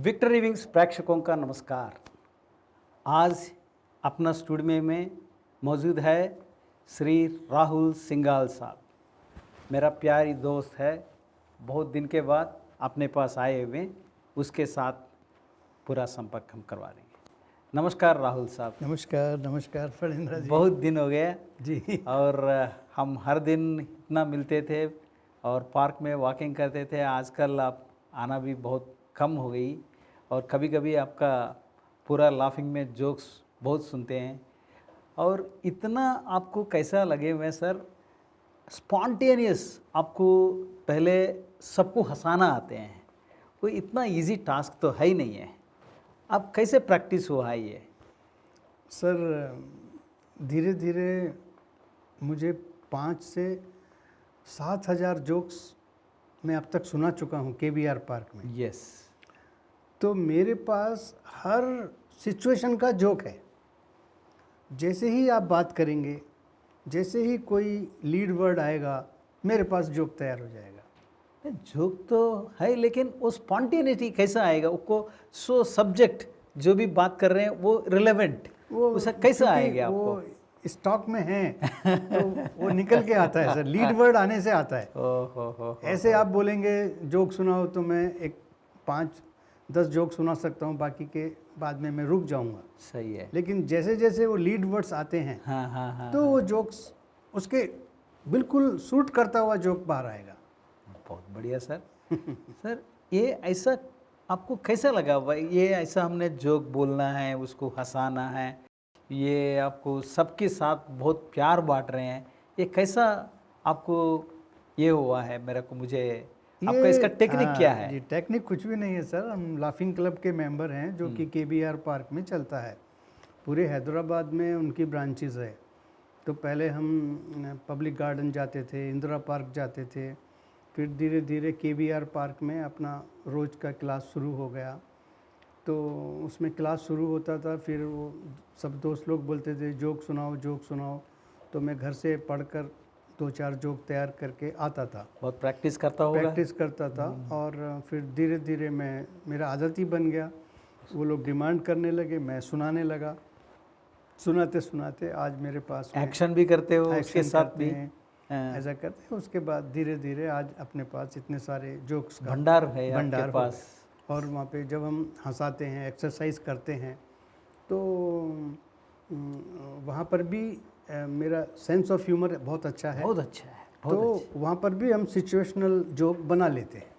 Victory wings प्रेक्षकों का नमस्कार। आज अपना स्टूडियो में मौजूद है श्री राहुल सिंघाल साहब। मेरा प्यारी दोस्त है, बहुत दिन के बाद अपने पास आए हुए, उसके साथ पूरा संपर्क हम करवा देंगे। नमस्कार राहुल साहब। नमस्कार नमस्कार फणींद्र जी। बहुत दिन हो गया जी। और हम हर दिन इतना मिलते थे और पार्क में वॉकिंग करते थे। आजकल आप आना भी बहुत कम हो गई और कभी कभी आपका पूरा लाफिंग में जोक्स बहुत सुनते हैं। और इतना आपको कैसा लगे हुए सर, स्पॉन्टेनियस आपको पहले सबको हंसाना आते हैं, कोई इतना इजी टास्क तो है ही नहीं है। अब कैसे प्रैक्टिस हुआ है ये? सर धीरे धीरे मुझे 5 से 7 हज़ार जोक्स मैं अब तक सुना चुका हूँ KBR पार्क में। यस। तो मेरे पास हर सिचुएशन का जोक है। जैसे ही आप बात करेंगे, जैसे ही कोई लीड वर्ड आएगा, मेरे पास जोक तैयार हो जाएगा। जोक तो है, लेकिन वो स्पॉन्टेनिटी कैसा आएगा? उसको सो सब्जेक्ट जो भी बात कर रहे हैं वो रिलेवेंट, वो उसका कैसा क्योंकि आएगा आपको? वो स्टॉक में है तो वो निकल के आता है सर। लीड वर्ड आने से आता है। हो ऐसे आप बोलेंगे जोक सुनाओ तो मैं एक 5-10 जोक सुना सकता हूँ, बाकी के बाद में मैं रुक जाऊंगा। सही है। लेकिन जैसे जैसे वो लीड वर्ड्स आते हैं हाँ तो वो जोक्स उसके बिल्कुल सूट करता हुआ जोक बाहर आएगा। बहुत बढ़िया सर। सर ये ऐसा आपको कैसा लगा भाई? ये ऐसा हमने जोक बोलना है, उसको हंसाना है, ये आपको सबके साथ बहुत प्यार बांट रहे हैं, ये कैसा आपको ये हुआ है? मेरे को मुझे आपका इसका टेक्निक क्या है? जी, टेक्निक कुछ भी नहीं है सर। हम लाफिंग क्लब के मेंबर हैं जो कि KBR पार्क में चलता है। पूरे हैदराबाद में उनकी ब्रांचेस है। तो पहले हम पब्लिक गार्डन जाते थे, इंदिरा पार्क जाते थे, फिर धीरे धीरे KBR पार्क में अपना रोज़ का क्लास शुरू हो गया। तो उसमें क्लास शुरू होता था, फिर वो सब दोस्त लोग बोलते थे जोक सुनाओ जोक सुनाओ। तो मैं घर से पढ़कर 2-4 जोक तैयार करके आता था। बहुत प्रैक्टिस करता होगा। प्रैक्टिस करता था और फिर धीरे धीरे मेरा आदत ही बन गया। वो लोग डिमांड करने लगे, मैं सुनाने लगा। सुनाते सुनाते आज मेरे पास में एक्शन भी करते हो उसके एक्शन साथ करते भी? हैं, ऐसा करते हैं। उसके बाद धीरे धीरे आज अपने पास इतने सारे जोक्स का भंडार है भंडार आपके हो पास। गए। और वहाँ पे जब हम हंसाते हैं, एक्सरसाइज करते हैं, तो वहाँ पर भी मेरा सेंस ऑफ ह्यूमर बहुत अच्छा है। बहुत अच्छा है, तो बहुत अच्छा। वहाँ पर भी हम सिचुएशनल जोक बना लेते हैं।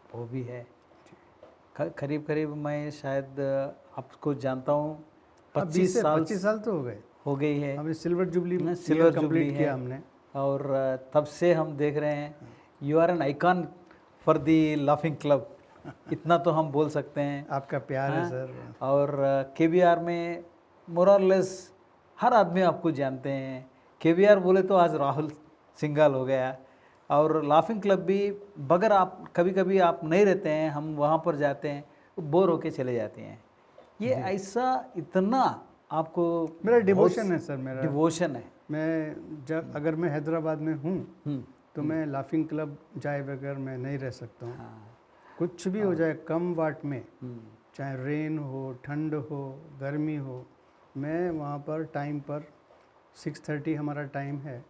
वो भी है। करीब करीब मैं शायद आपको जानता हूँ 25 साल 25 साल तो हो गए। हो गई है। हमने silver jubilee silver jubilee complete है किया हमने। और तब से हम देख रहे हैं you are an icon for the laughing club. इतना तो हम बोल सकते हैं। आपका प्यार है सर। और KBR में मोरलेस हर आदमी आपको जानते हैं। KBR बोले तो आज राहुल सिंघाल हो गया। और लाफिंग क्लब भी बगैर आप कभी कभी आप नहीं रहते हैं, हम वहाँ पर जाते हैं तो बोर होके चले जाते हैं। ये ऐसा इतना आपको मेरा डिवोशन है सर। मेरा डिवोशन है। मैं जब अगर मैं हैदराबाद में हूँ तो मैं लाफिंग क्लब जाए बगैर मैं नहीं रह सकता हूँ। कुछ भी हो जाए, कम वाट में, चाहे रेन हो, ठंड हो, गर्मी हो, मैं वहाँ पर टाइम पर 6:30 हमारा टाइम है,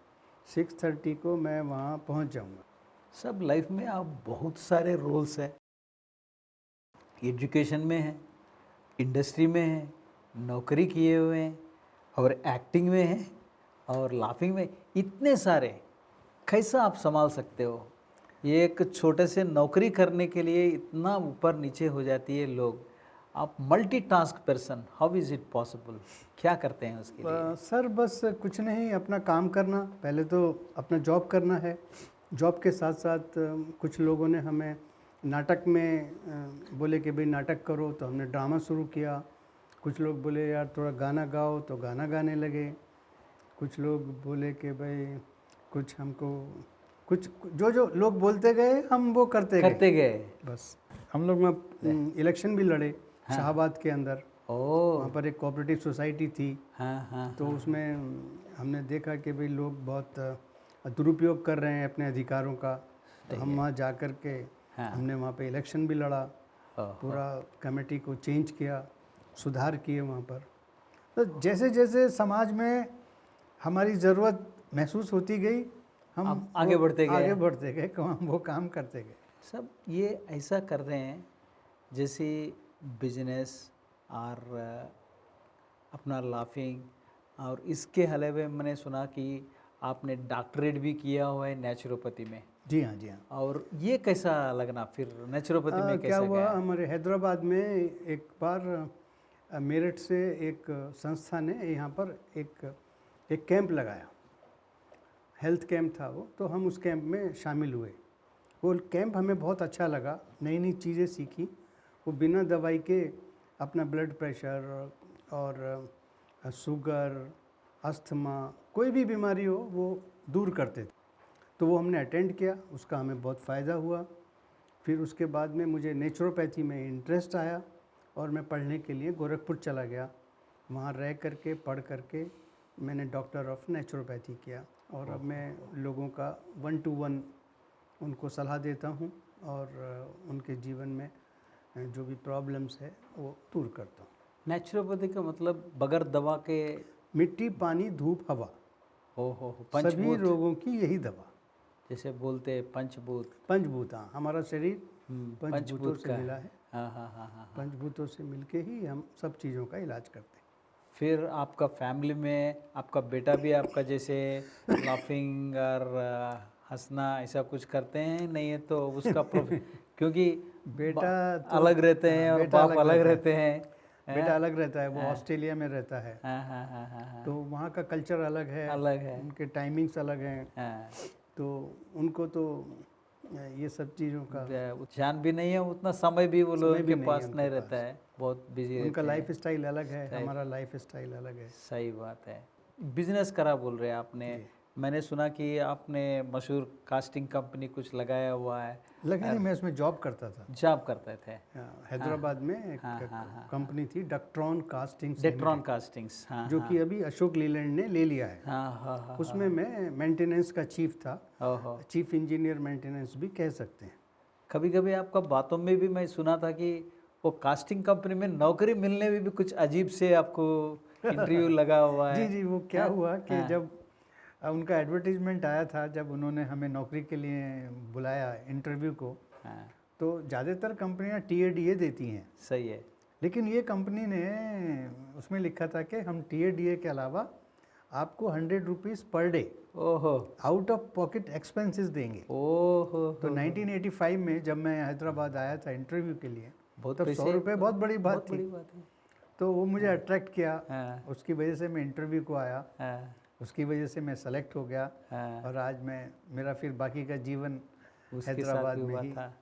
6:30 को मैं वहाँ पहुँच जाऊँगा। सब लाइफ में आप बहुत सारे रोल्स हैं, एजुकेशन में हैं, इंडस्ट्री में हैं, नौकरी किए हुए हैं और एक्टिंग में हैं और लाफिंग में, इतने सारे कैसा आप संभाल सकते हो? ये एक छोटे से नौकरी करने के लिए इतना ऊपर नीचे हो जाती है लोग। आप multitask person, how is it possible? क्या करते हैं उसके लिए? सर बस कुछ नहीं, अपना काम करना। पहले तो अपना जॉब करना है। जॉब के साथ साथ कुछ लोगों ने हमें नाटक में बोले कि भाई नाटक करो, तो हमने ड्रामा शुरू किया। कुछ लोग बोले यार थोड़ा गाना गाओ, तो गाना गाने लगे। कुछ लोग बोले कि भाई कुछ हमको कुछ जो जो लोग बोलते गए हम वो करते गए। बस हम लोग में इलेक्शन भी लड़े शाहबाद के अंदर। वहाँ पर एक कोऑपरेटिव सोसाइटी थी। तो उसमें हमने देखा कि भाई लोग बहुत दुरुपयोग कर रहे हैं अपने अधिकारों का। तो हम वहाँ जा कर के हमने वहाँ पे इलेक्शन भी लड़ा पूरा कमेटी को चेंज किया, सुधार किए वहाँ पर। तो जैसे जैसे समाज में हमारी ज़रूरत महसूस होती गई, हम आप आगे बढ़ते गए। आगे बढ़ते गए, हम वो काम करते गए। सब ये ऐसा कर रहे हैं जैसे बिजनेस और अपना लाफिंग, और इसके अलावा मैंने सुना कि आपने डॉक्टरेट भी किया हुआ है नेचुरोपैथी में। जी हाँ, जी हाँ। और ये कैसा लगना फिर नेचुरोपैथी में क्या कैसा हुआ, गया? हमारे हैदराबाद में एक बार मेरठ से एक संस्था ने यहाँ पर एक कैंप लगाया, हेल्थ कैंप था वो। तो हम उस कैंप में शामिल हुए। वो कैंप हमें बहुत अच्छा लगा, नई नई चीज़ें सीखी। वो बिना दवाई के अपना ब्लड प्रेशर और शुगर, अस्थमा, कोई भी बीमारी हो वो दूर करते थे। तो वो हमने अटेंड किया, उसका हमें बहुत फ़ायदा हुआ। फिर उसके बाद में मुझे नेचुरोपैथी में इंटरेस्ट आया और मैं पढ़ने के लिए गोरखपुर चला गया। वहाँ रह करके पढ़ करके मैंने डॉक्टर ऑफ नेचुरोपैथी किया, और अब मैं लोगों का 1-to-1 उनको सलाह देता हूँ और उनके जीवन में जो भी प्रॉब्लम्स है वो दूर करता हूँ। नेचुरोपैथी का मतलब बगैर दवा के? मिट्टी, पानी, धूप, हवा, हो सभी पंचभूत, रोगों की यही दवा। जैसे बोलते हैं पंचभूत। पंचभूत, हाँ, हमारा शरीर पंचभूतों पंचभूत से का मिला है। हाँ हाँ हाँ हाँ। पंचभूतों से मिलके ही हम सब चीज़ों का इलाज करते हैं। फिर आपका फैमिली में आपका बेटा भी आपका जैसे लाफिंग और हंसना ऐसा कुछ करते हैं? नहीं है तो उसका क्योंकि बेटा तो अलग रहते हैं और बेटा बाप अलग रहते हैं। बेटा अलग रहता है, वो ऑस्ट्रेलिया में रहता है। हाँ हाँ हाँ हाँ हाँ, तो वहाँ का कल्चर अलग है, अलग है। उनके टाइमिंग्स अलग हैं। हाँ, तो उनको तो ये सब चीज़ों का ध्यान भी नहीं है, उतना समय भी वो लोगों समय भी के नहीं पास है उनके नहीं पास। रहता है, बहुत बिजी उनका रहते हैं। लाइफ स्टाइल अलग है, हमारा लाइफ स्टाइल अलग है। सही बात है। बिजनेस करा बोल रहे हैं आपने। जी। मैंने सुना कि आपने मशहूर कास्टिंग कंपनी कुछ लगाया हुआ है। लगा नहीं, मैं उसमें जॉब करता था। जॉब करते थे? हैदराबाद में एक कंपनी थी, डक्ट्रॉन कास्टिंग्स डेट्रॉन लिमिटेड, कास्टिंग्स, हाँ जो कि अभी अशोक लीलैंड ने ले लिया है। हाँ हाँ हाँ। उसमें मैं मेंटेनेंस का चीफ था, ओहो। चीफ इंजीनियर मेंटेनेंस भी कह सकते हैं। कभी कभी आपका बातों में भी मैं सुना था कि वो कास्टिंग कंपनी में नौकरी मिलने में भी कुछ अजीब से आपको इंटरव्यू लगा हुआ है। जी जी, वो क्या हुआ कि हाँ। जब उनका एडवर्टीजमेंट आया था, जब उन्होंने हमें नौकरी के लिए बुलाया इंटरव्यू को, हाँ, तो ज़्यादातर कंपनियां TADA देती हैं, सही है। लेकिन ये कंपनी ने उसमें लिखा था कि हम TADA के अलावा आपको 100 रुपीज़ पर डे ओहो आउट ऑफ पॉकेट एक्सपेंसेस देंगे। ओहो। तो 1985 में जब मैं हैदराबाद आया था इंटरव्यू के लिए, बहुत तब 100 रुपये बहुत बड़ी बात बहुत बड़ी थी। बात है। तो वो मुझे अट्रैक्ट किया, हाँ उसकी वजह से मैं इंटरव्यू को आया, हाँ उसकी वजह से मैं सेलेक्ट हो गया, हाँ। और आज मेरा फिर बाकी का जीवन उसके हैदराबाद साथ भी में हुआ ही। था।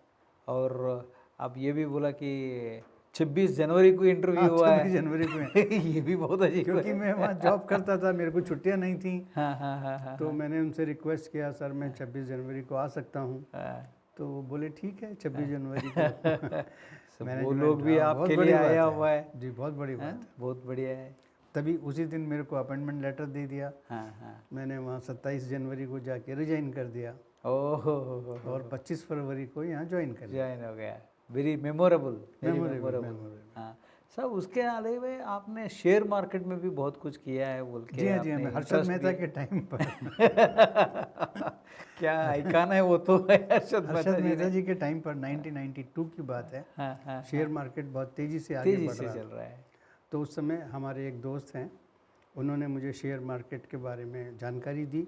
और आप ये भी बोला कि 26 जनवरी को इंटरव्यू हाँ, हुआ 26 है। जनवरी को ये भी बहुत अजीब क्योंकि है। मैं वहाँ जॉब करता था, मेरे को छुट्टियाँ नहीं थी। हाँ हाँ हाँ हाँ तो मैंने उनसे रिक्वेस्ट किया, सर मैं 26 जनवरी को आ सकता हूँ। हाँ। तो वो बोले ठीक है, 26 जनवरी को सब वो मैनेजमेंट, लोग भी हाँ, बहुत आपके बड़ी लिए बात आया है। हुआ है। जी, बहुत बड़ी हाँ, बात है। बहुत बढ़िया है। तभी उसी दिन मेरे को अपॉइंटमेंट लेटर दे दिया। हाँ हाँ। मैंने वहाँ 27 जनवरी को जाके रिजाइन कर दिया, ओहो और 25 फरवरी को यहाँ ज्वाइन कर लिया। ज्वाइन हो गया। Very memorable, very memorable. Memorable. हाँ सब उसके अलावा आपने शेयर मार्केट में भी बहुत कुछ किया है बोल के। जी हाँ, जी हाँ, आपने मैं हर्षद interest मेहता भी- के टाइम पर क्या आइकन है वो तो है हर्षद हर्षद मेहता ने। जी के टाइम पर 1992 की बात है। हाँ हाँ। शेयर मार्केट बहुत तेज़ी से आगे तेजी बढ़ से रहा चल था। रहा है। तो उस समय हमारे एक दोस्त हैं, उन्होंने मुझे शेयर मार्केट के बारे में जानकारी दी,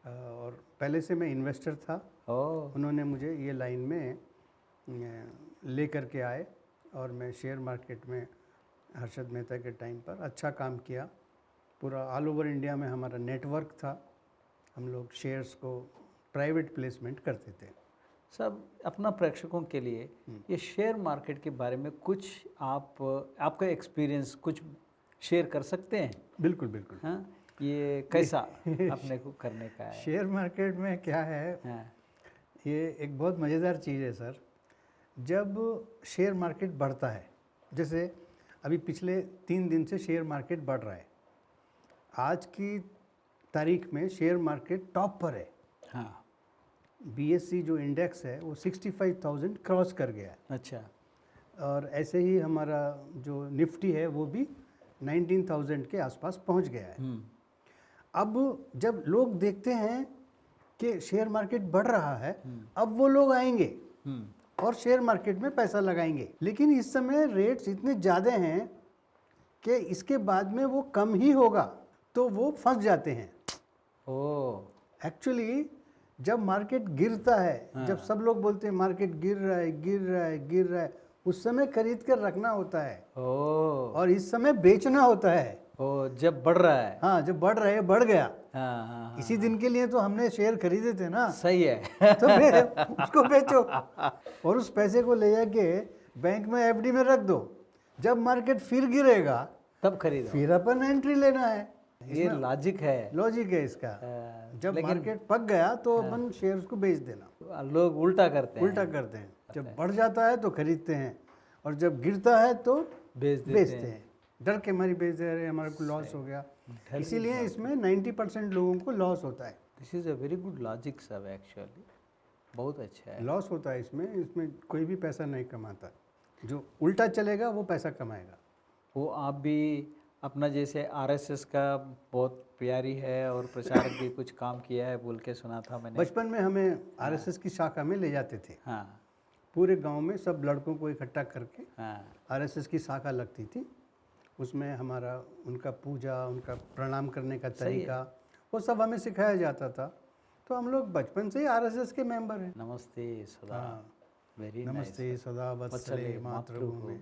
और पहले से मैं इन्वेस्टर था। ओह उन्होंने मुझे ये लाइन में ले कर के आए, और मैं शेयर मार्केट में हर्षद मेहता के टाइम पर अच्छा काम किया। पूरा ऑल ओवर इंडिया में हमारा नेटवर्क था, हम लोग शेयर्स को प्राइवेट प्लेसमेंट करते थे। सब अपना प्रेक्षकों के लिए ये शेयर मार्केट के बारे में कुछ आपका एक्सपीरियंस कुछ शेयर कर सकते हैं? बिल्कुल बिल्कुल। हाँ ये कैसा अपने को करने का है? शेयर मार्केट में क्या है, हाँ ये एक बहुत मज़ेदार चीज़ है सर। जब शेयर मार्केट बढ़ता है, जैसे अभी पिछले 3 दिन से शेयर मार्केट बढ़ रहा है, आज की तारीख में शेयर मार्केट टॉप पर है। हाँ। BSE जो इंडेक्स है वो 65,000 क्रॉस कर गया है। अच्छा। और ऐसे ही हमारा जो निफ्टी है वो भी 19,000 के आसपास पहुंच गया है। अब जब लोग देखते हैं कि शेयर मार्केट बढ़ रहा है, अब वो लोग आएंगे और शेयर मार्केट में पैसा लगाएंगे। लेकिन इस समय रेट्स इतने ज़्यादा हैं कि इसके बाद में वो कम ही होगा, तो वो फंस जाते हैं। एक्चुअली जब मार्केट गिरता है, जब सब लोग बोलते हैं मार्केट गिर रहा है गिर रहा है गिर रहा है, उस समय खरीद कर रखना होता है और इस समय बेचना होता है। जब बढ़ रहा है, हाँ, जब बढ़ रहा है, बढ़ गया, हाँ, इसी दिन के लिए तो हमने शेयर खरीदे थे ना। सही है। तो उसको बेचो और उस पैसे को ले जाके बैंक में एफडी में रख दो। जब मार्केट फिर गिरेगा तब खरीदो, फिर अपन एंट्री लेना है। ये लॉजिक है। लॉजिक है इसका। जब मार्केट पक गया तो अपन शेयर्स को बेच देना। लोग उल्टा करते हैं। जब बढ़ जाता है तो खरीदते हैं और जब गिरता है तो बेचते हैं। डर के मारी बेच दे रहे, हमारे को लॉस हो गया। इसीलिए इसमें 90% लोगों को लॉस होता है। This is a very good logic सब, एक्चुअली बहुत अच्छा है। लॉस होता है इसमें कोई भी पैसा नहीं कमाता। जो उल्टा चलेगा वो पैसा कमाएगा। वो आप भी अपना जैसे आरएसएस का बहुत प्यारी है और प्रचारक भी कुछ काम किया है बोल के सुना था मैंने। बचपन में हमें आरएसएस की शाखा में ले जाते थे। हाँ, पूरे गांव में सब लड़कों को इकट्ठा करके हाँ, आरएसएस की शाखा लगती थी। उसमें हमारा उनका पूजा, उनका प्रणाम करने का तरीका, वो सब हमें सिखाया जाता था। तो हम लोग बचपन से ही आरएसएस के मेंबर हैं। नमस्ते सदा, वेरी नमस्ते सदा वत्सले मातृभूमि,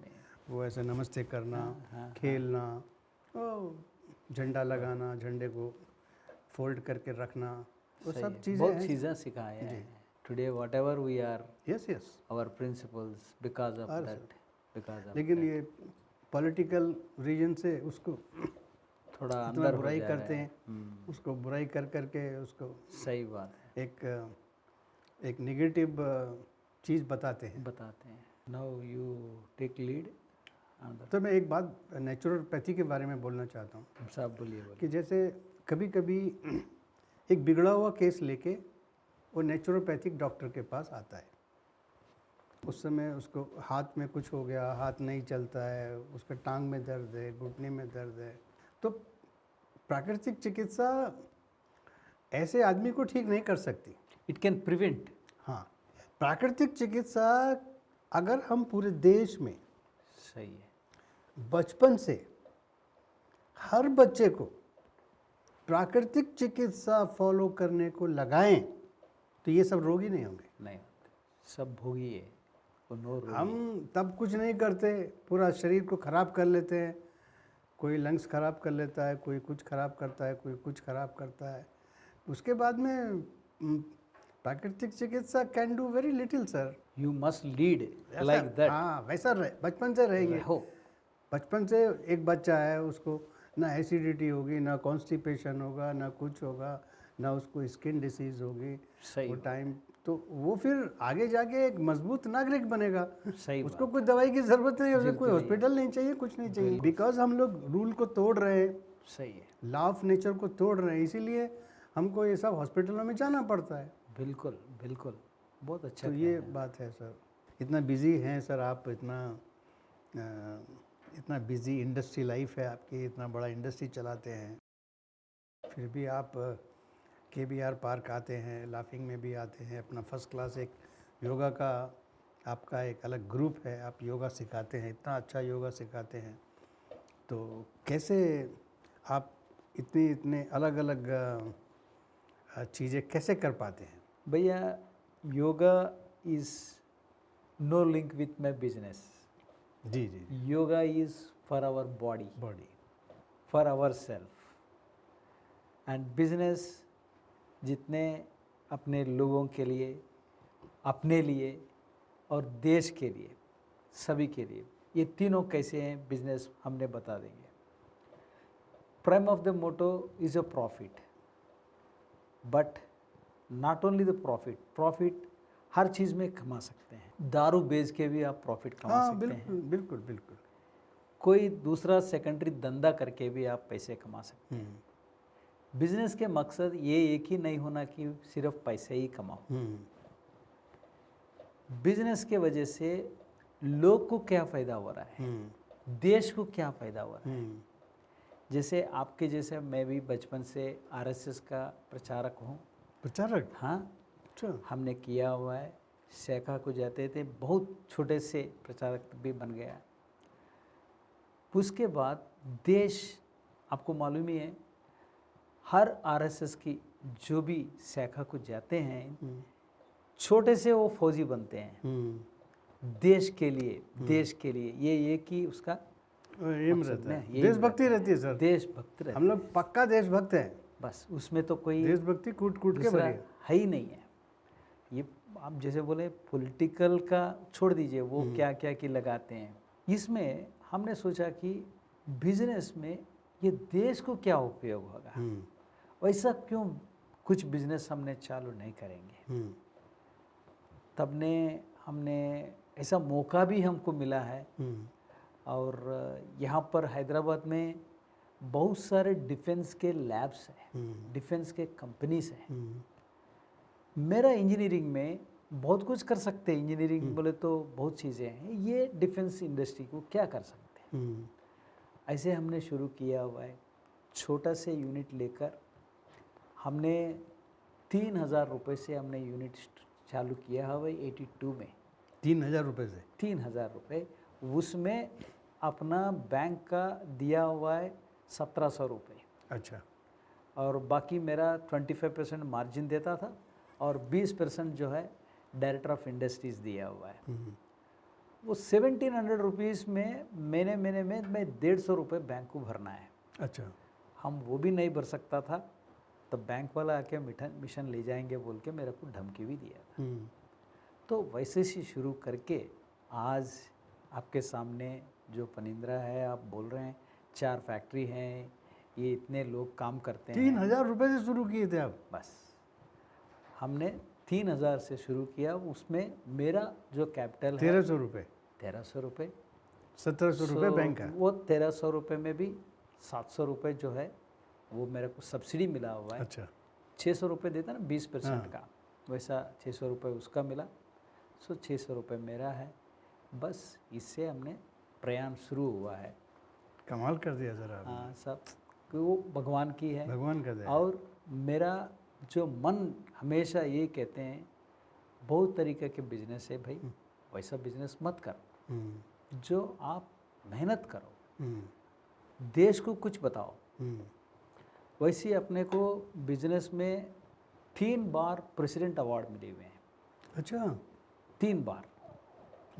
वो ऐसे नमस्ते करना, खेलना, झंडा लगाना, झंडे को फोल्ड करके रखना, वो सब चीज़ें बहुत चीज़ें सिखाए हैं। Today whatever we are, yes our principles because of that, because of. लेकिन ये पॉलिटिकल रीजन से उसको थोड़ा अंदर बुराई करते हैं, उसको बुराई कर करके उसको, सही बात है, एक नेगेटिव चीज़ बताते हैं। Now you take lead. तो मैं एक बात नेचुरोपैथी के बारे में बोलना चाहता हूँ। साहब बोलिए। कि जैसे कभी कभी एक बिगड़ा हुआ केस लेके वो नेचुरोपैथिक डॉक्टर के पास आता है। उस समय उसको हाथ में कुछ हो गया, हाथ नहीं चलता है, उसका टांग में दर्द है, घुटने में दर्द है। तो प्राकृतिक चिकित्सा ऐसे आदमी को ठीक नहीं कर सकती। It can prevent. हाँ, प्राकृतिक चिकित्सा अगर हम पूरे देश में, सही है, बचपन से हर बच्चे को प्राकृतिक चिकित्सा फॉलो करने को लगाएं तो ये सब रोगी नहीं होंगे। नहीं होते, सब भोगी है, नो रोगी। हम तब कुछ नहीं करते, पूरा शरीर को ख़राब कर लेते हैं। कोई लंग्स ख़राब कर लेता है, कोई कुछ ख़राब करता है, कोई कुछ ख़राब करता है। उसके बाद में प्राकृतिक चिकित्सा can do very little sir. You must lead like that. हाँ, वैसा बचपन से रहेंगे। बचपन से एक बच्चा है, उसको ना एसिडिटी होगी, ना कॉन्स्टिपेशन होगा, ना कुछ होगा, ना उसको स्किन डिसीज़ होगी। वो टाइम तो वो फिर आगे जाके एक मजबूत नागरिक बनेगा। सही उसको कोई दवाई की ज़रूरत नहीं है, उसे कोई हॉस्पिटल नहीं चाहिए, कुछ नहीं चाहिए। बिकॉज हम लोग रूल को तोड़ रहे हैं, सही है, लॉ ऑफ नेचर को तोड़ रहे हैं, इसीलिए हमको ये सब हॉस्पिटलों में जाना पड़ता है। बिल्कुल बिल्कुल, बहुत अच्छा। तो ये बात है सर। इतना बिजी हैं सर आप, इतना बिजी इंडस्ट्री लाइफ है आपकी, इतना बड़ा इंडस्ट्री चलाते हैं, फिर भी आप KBR पार्क आते हैं, लाफिंग में भी आते हैं। अपना फर्स्ट क्लास एक योगा का आपका एक अलग ग्रुप है, आप योगा सिखाते हैं, इतना अच्छा योगा सिखाते हैं। तो कैसे आप इतने अलग अलग चीज़ें कैसे कर पाते हैं? भैया, yoga is no link with my business. जी जी। Yoga is for our body, for our self. And business जितने अपने लोगों के लिए, अपने लिए और देश के लिए, सभी के लिए, ये तीनों कैसे हैं बिजनेस हमने बता देंगे। Prime of the motto is a profit, but not only the profit हर चीज़ में कमा सकते हैं। दारू बेच के भी आप प्रॉफिट कमा सकते हैं। बिल्कुल बिल्कुल। कोई दूसरा सेकेंडरी धंधा करके भी आप पैसे कमा सकते हैं। बिजनेस के मकसद ये एक ही नहीं होना कि सिर्फ पैसे ही कमाओ। बिजनेस के वजह से लोग को क्या फ़ायदा हो रहा है, देश को क्या फ़ायदा हो रहा है। जैसे आपके जैसे मैं भी बचपन से आरएसएस का प्रचारक हूँ। प्रचारक? हाँ, अच्छा। हमने किया हुआ है, शाखा को जाते थे, बहुत छोटे से प्रचारक भी बन गया। उसके बाद देश, आपको मालूम ही है, हर आरएसएस की जो भी शाखा को जाते हैं, छोटे से वो फौजी बनते हैं देश के लिए। देश के लिए ये कि उसका एम मकसद रहता में है, यही देशभक्ति रहती है सर। देशभक्त रहते हम लोग पक्का देशभक्त हैं, बस, उसमें तो कोई देशभक्ति कूट कूट के दूसरा भरी है। है ही नहीं है। ये आप जैसे बोले पॉलिटिकल का छोड़ दीजिए, वो क्या क्या की लगाते हैं। इसमें हमने सोचा कि बिजनेस में ये देश को क्या उपयोग होगा, वैसा क्यों कुछ बिजनेस हमने चालू नहीं करेंगे। तब ने हमने ऐसा मौका भी हमको मिला है। और यहाँ पर हैदराबाद में बहुत सारे डिफेंस के लैब्स हैं, डिफेंस के कंपनीज हैं। मेरा इंजीनियरिंग में बहुत कुछ कर सकते हैं, इंजीनियरिंग बोले तो बहुत चीज़ें हैं, ये डिफेंस इंडस्ट्री को क्या कर सकते हैं। ऐसे हमने शुरू किया हुआ है, छोटा से यूनिट लेकर हमने 3,000 रुपये से हमने यूनिट चालू किया हुआ है 82 में। 3,000 रुपये से? 3,000 रुपये, उसमें अपना बैंक का दिया हुआ है 1,700 रुपये। अच्छा। और बाकी मेरा 25% मार्जिन देता था और 20% जो है डायरेक्टर ऑफ इंडस्ट्रीज़ दिया हुआ है। वो 1,700 रुपीज़ में महीने में मैं 150 रुपये बैंक को भरना है। अच्छा। हम वो भी नहीं भर सकता था, तो बैंक वाला आके मिशन ले जाएंगे बोल के मेरे को धमकी भी दिया था। तो वैसे से शुरू करके आज आपके सामने जो पनिंद्रा है, आप बोल रहे हैं 4 फैक्ट्री हैं, ये इतने लोग काम करते हैं। 3,000 रुपये से शुरू किए थे आप? बस हमने 3,000 से शुरू किया, उसमें मेरा जो कैपिटल है 1,300 रुपये। 1,300 रुपये, 1,700 रुपये बैंक का। वो 1,300 रुपये में भी 700 रुपये जो है वो मेरे को सब्सिडी मिला हुआ है। अच्छा। 600 रुपये देता ना 20% का, वैसा 600 रुपये उसका मिला। 600 रुपये मेरा है। बस इससे हमने प्रयाण शुरू हुआ है। कमाल कर दिया सर आपने। हाँ, सब वो भगवान की है, भगवान का दया। और मेरा जो मन हमेशा ये कहते हैं, बहुत तरीके के बिजनेस है भाई, वैसा बिजनेस मत करो, जो आप मेहनत करो, देश को कुछ बताओ। वैसे अपने को बिजनेस में 3 बार प्रेसिडेंट अवार्ड मिले हुए हैं। अच्छा। 3 बार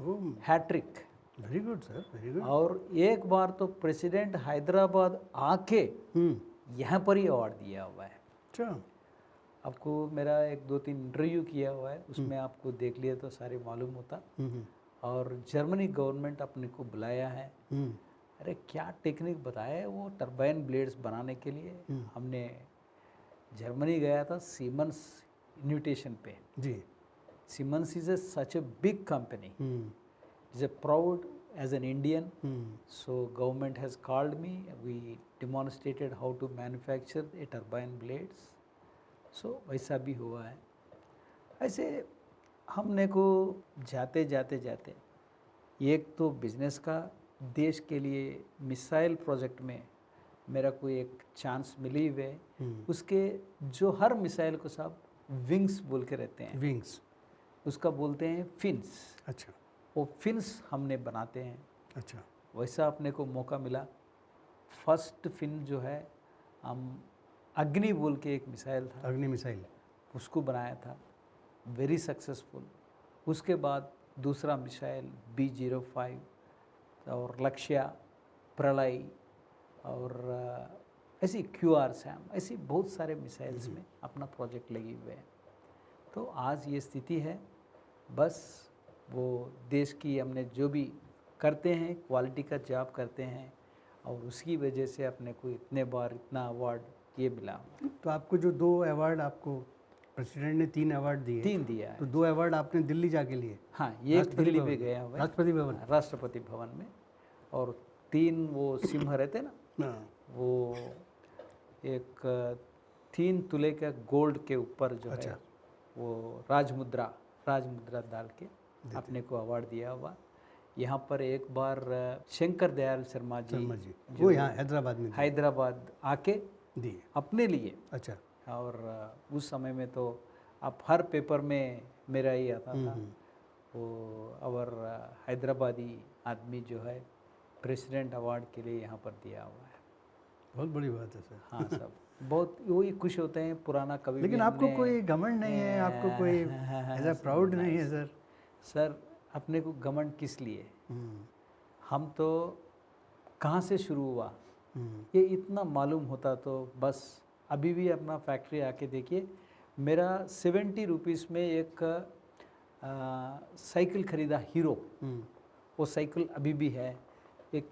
oh, hat trick. Very good sir, very good. और एक बार तो प्रेसिडेंट हैदराबाद आके यहाँ पर ही अवार्ड दिया हुआ है। अच्छा। आपको मेरा 1-2-3 इंटरव्यू किया हुआ है, उसमें आपको देख लिया तो सारे मालूम होता। और जर्मनी गवर्नमेंट अपने को बुलाया है। अरे क्या टेक्निक बताया है वो टरबाइन ब्लेड्स बनाने के लिए। हमने जर्मनी गया था सीमेंस इन्विटेशन पे जी। Siemens is such a big company, is a proud as an Indian. So government has called me, we demonstrated how to manufacture a turbine blades. सो वैसा भी हुआ है। ऐसे हमने को जाते जाते जाते एक तो बिजनेस का, देश के लिए मिसाइल प्रोजेक्ट में मेरा कोई एक चांस मिली हुए। उसके जो हर मिसाइल को सब विंग्स बोल के रहते हैं, विंग्स, उसका बोलते हैं फिन्स। अच्छा। वो फिन्स हमने बनाते हैं। अच्छा। वैसा अपने को मौका मिला। फर्स्ट फिन जो है हम अग्नि बोल के एक मिसाइल था, अग्नि मिसाइल, उसको बनाया था, वेरी सक्सेसफुल। उसके बाद दूसरा मिसाइल B-05 और लक्ष्य, प्रलय और ऐसी QR सैम, ऐसी बहुत सारे मिसाइल्स में अपना प्रोजेक्ट लगे हुए हैं। तो आज ये स्थिति है। बस वो देश की हमने जो भी करते हैं क्वालिटी का जॉब करते हैं, और उसकी वजह से अपने को इतने बार इतना अवार्ड ये मिला। तो आपको जो 2 अवार्ड, आपको प्रेसिडेंट ने 3 अवार्ड दिए, 3 दिया है। तो 2 अवार्ड आपने दिल्ली जाके लिए? हाँ, ये दिल्ली में गया हुआ है, राष्ट्रपति भवन। राष्ट्रपति भवन में। और 3 वो सिंह रहते ना, वो एक 3 तुले का गोल्ड के ऊपर जो अच्छा। है वो राजमुद्रा डाल के अपने को अवार्ड दिया हुआ। यहाँ पर एक बार शंकर दयाल शर्मा शर्मा जी जो वो यहाँ हैदराबाद में हैदराबाद आके दिए। अपने लिए, अच्छा। और उस समय में तो अब हर पेपर में मेरा ही आता था। वो और हैदराबादी आदमी जो है प्रेसिडेंट अवार्ड के लिए यहाँ पर दिया हुआ है। बहुत बड़ी बात है सर। हाँ सब बहुत वही खुश होते हैं। पुराना कभी लेकिन भी आपको हमने- कोई घमंड नहीं है, आपको कोई ऐसा प्राउड नहीं है सर? सर अपने को घमंड किस लिए? हम्म, हम तो कहाँ से शुरू हुआ ये इतना मालूम होता तो बस। अभी भी अपना फैक्ट्री आके देखिए, मेरा 70 रुपीज़ में एक साइकिल खरीदा हीरो, वो साइकिल अभी भी है। एक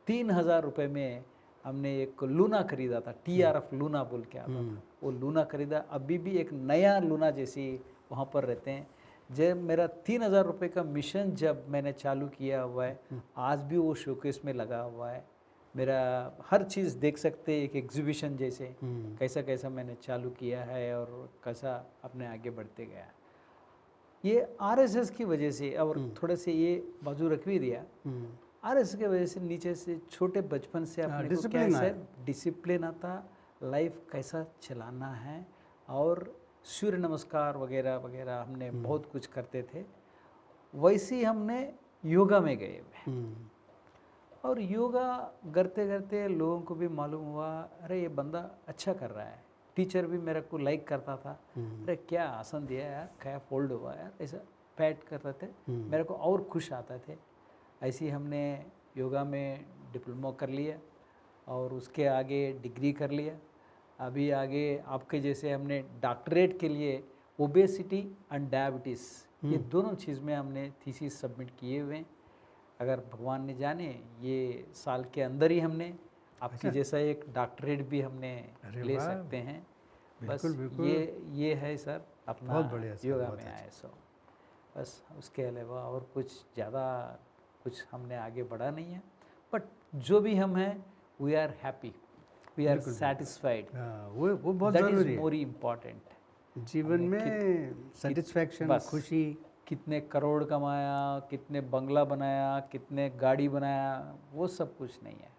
3,000 रुपये में हमने एक लूना खरीदा था, TRF लूना बोल के आता था, वो लूना खरीदा। अभी भी एक नया लूना जैसी वहाँ पर रहते हैं। जब मेरा 3,000 रुपये का मिशन जब मैंने चालू किया हुआ है, आज भी वो शोकेस में लगा हुआ है। मेरा हर चीज़ देख सकते हैं, एक एग्जीबिशन जैसे कैसा कैसा मैंने चालू किया है और कैसा अपने आगे बढ़ते गया। ये RSS की वजह से, और थोड़े से ये बाजू रख भी दिया, RSS की वजह से नीचे से छोटे बचपन से अपने को क्या है डिसिप्लिन आता, लाइफ कैसा चलाना है, और सूर्य नमस्कार वगैरह वगैरह हमने बहुत कुछ करते थे। वैसे ही हमने योगा में गए हुए, और योगा करते करते लोगों को भी मालूम हुआ, अरे ये बंदा अच्छा कर रहा है। टीचर भी मेरे को लाइक करता था, अरे क्या आसन दिया यार, क्या फोल्ड हुआ यार, ऐसा पैट करते थे, मेरे को और खुश आते थे। ऐसे ही हमने योगा में डिप्लोमा कर लिया और उसके आगे डिग्री कर लिया। अभी आगे आपके जैसे हमने डॉक्टरेट के लिए ओबेसिटी एंड डायबिटीज़, ये दोनों चीज़ में हमने थीसिस सबमिट किए हुए हैं। अगर भगवान ने जाने ये साल के अंदर ही हमने आपकी जैसा एक डॉक्टरेट भी हमने ले सकते हैं। बस ये है सर अपना योगा में आए सो, बस उसके अलावा और कुछ ज़्यादा कुछ हमने आगे बढ़ा नहीं है। बट जो भी हम हैं, we are happy, we are satisfied, वो बहुत ज़रूरी है। मोर इम्पॉर्टेंट जीवन में सेटिस्फैक्शन, खुशी। कितने करोड़ कमाया, कितने बंगला बनाया, कितने गाड़ी बनाया, वो सब कुछ नहीं है।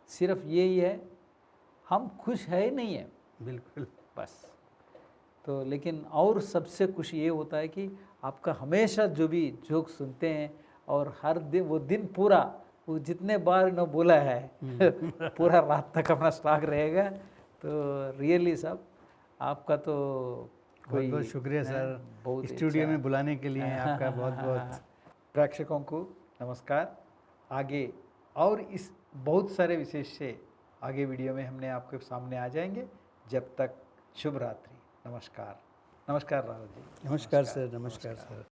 सिर्फ यही है, हम खुश है नहीं है, बिल्कुल बस। तो लेकिन और सबसे खुशी ये होता है कि आपका हमेशा जो भी जोक सुनते हैं, और हर दिन वो दिन पूरा, वो जितने बार इन्होंने बोला है पूरा रात तक अपना स्टॉक रहेगा। तो रियली सब आपका तो बहुत बहुत शुक्रिया सर, स्टूडियो में बुलाने के लिए आपका बहुत बहुत। प्रेक्षकों को नमस्कार। आगे और इस बहुत सारे विशेष से आगे वीडियो में हमने आपके सामने आ जाएंगे। जब तक शुभ रात्रि, नमस्कार। नमस्कार राहुल जी। नमस्कार सर, नमस्कार सर।